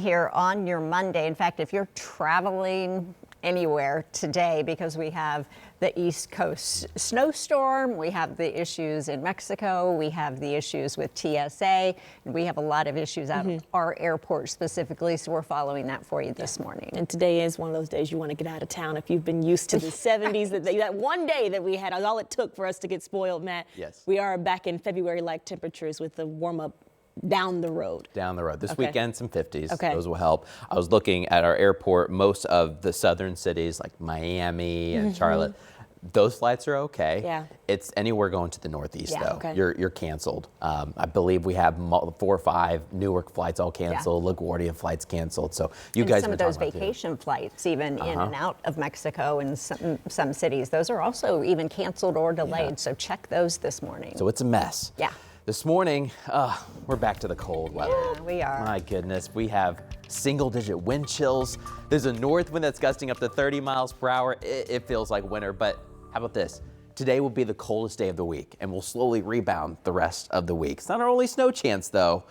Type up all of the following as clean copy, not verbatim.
Here on your Monday. In fact, if you're traveling anywhere today, because we have the East Coast snowstorm, we have the issues in Mexico, we have the issues with TSA, and we have a lot of issues out of our airport specifically, so we're following that for you this morning. And today is one of those days you want to get out of town. If you've been used to the 70s, that one day that we had, all it took for us to get spoiled, Matt. Yes. We are back in February-like temperatures with the warm-up down the road. Down the road. This weekend, some 50s. Okay. Those will help. I was looking at our airport. Most of the southern cities like Miami and Charlotte, those flights are okay. Yeah. It's anywhere going to the Northeast, though. Okay. You're canceled. I believe we have 4 or 5 Newark flights all canceled, LaGuardia flights canceled. So you guys some of those vacation flights, even in and out of Mexico and some cities, those are also even canceled or delayed. So check those this morning. So it's a mess. Yeah. This morning, we're back to the cold weather. Yeah, we are. My goodness, we have single-digit wind chills. There's a north wind that's gusting up to 30 miles per hour. It feels like winter, but how about this? Today will be the coldest day of the week, and we'll slowly rebound the rest of the week. It's not our only snow chance, though.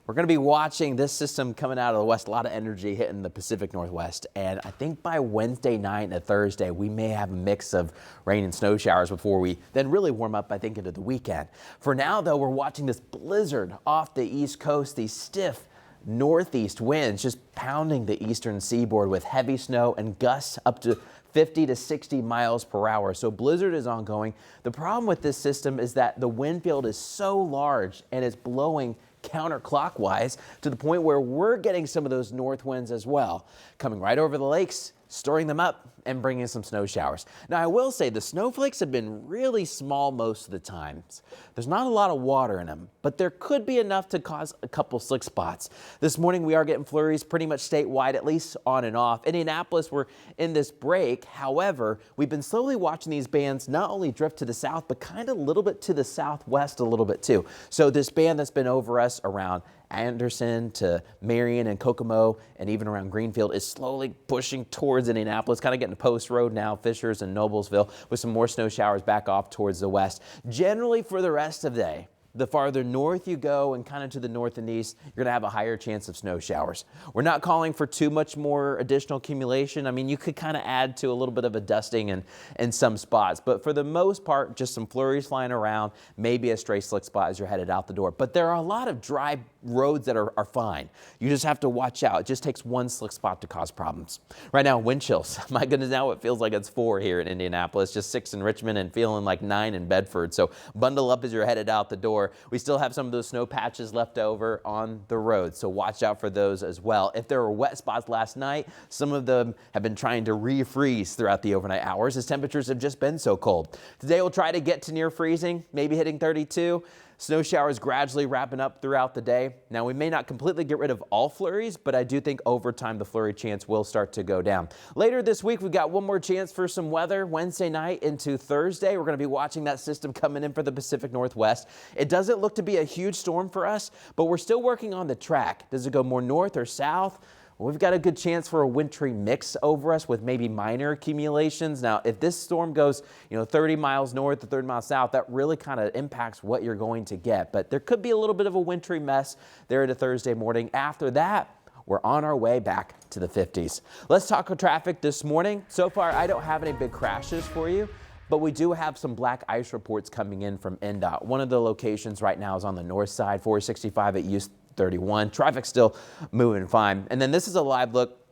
We're going to be watching this system coming out of the west, a lot of energy hitting the Pacific Northwest. And I think by Wednesday night and Thursday, we may have a mix of rain and snow showers before we then really warm up, I think, into the weekend. For now, though, we're watching this blizzard off the East Coast, these stiff northeast winds just pounding the eastern seaboard with heavy snow and gusts up to 50 to 60 miles per hour. So blizzard is ongoing. The problem with this system is that the wind field is so large and it's blowing counterclockwise to the point where we're getting some of those north winds as well, coming right over the lakes, storing them up and bringing some snow showers. Now, I will say the snowflakes have been really small most of the times. There's not a lot of water in them, but there could be enough to cause a couple slick spots. This morning, we are getting flurries pretty much statewide, at least on and off. Indianapolis, we're in this break. However, we've been slowly watching these bands not only drift to the south, but kind of a little bit to the southwest a little bit too. So this band that's been over us around Anderson to Marion and Kokomo and even around Greenfield is slowly pushing towards Indianapolis, kind of getting to Post Road now, Fishers and Noblesville, with some more snow showers back off towards the west. Generally for the rest of the day, the farther north you go and kind of to the north and east, you're going to have a higher chance of snow showers. We're not calling for too much more additional accumulation. I mean, you could kind of add to a little bit of a dusting in some spots, but for the most part, just some flurries flying around, maybe a stray slick spot as you're headed out the door. But there are a lot of dry roads that are fine. You just have to watch out. It just takes one slick spot to cause problems. Right now, wind chills. My goodness, now it feels like it's 4 here in Indianapolis, just 6 in Richmond and feeling like 9 in Bedford. So bundle up as you're headed out the door. We still have some of those snow patches left over on the road, so watch out for those as well. If there were wet spots last night, some of them have been trying to refreeze throughout the overnight hours as temperatures have just been so cold. Today we'll try to get to near freezing, maybe hitting 32. Snow showers gradually wrapping up throughout the day. Now, we may not completely get rid of all flurries, but I do think over time the flurry chance will start to go down. Later this week, we've got one more chance for some weather. Wednesday night into Thursday, we're going to be watching that system coming in for the Pacific Northwest. It doesn't look to be a huge storm for us, but we're still working on the track. Does it go more north or south? Well, we've got a good chance for a wintry mix over us with maybe minor accumulations. Now, if this storm goes, 30 miles north to 30 miles south, that really kind of impacts what you're going to get. But there could be a little bit of a wintry mess there into Thursday morning. After that, we're on our way back to the 50s. Let's talk traffic this morning. So far, I don't have any big crashes for you, but we do have some black ice reports coming in from NDOT. One of the locations right now is on the north side, 465 at US 31. Traffic's still moving fine. And then this is a live look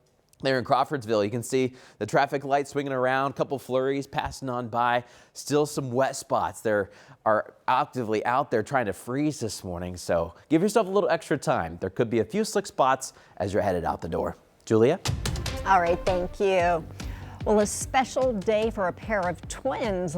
there in Crawfordsville. You can see the traffic light swinging around, a couple flurries passing on by, still some wet spots. There are actively out there trying to freeze this morning, so give yourself a little extra time. There could be a few slick spots as you're headed out the door. Julia? All right, thank you. Well, a special day for a pair of twins.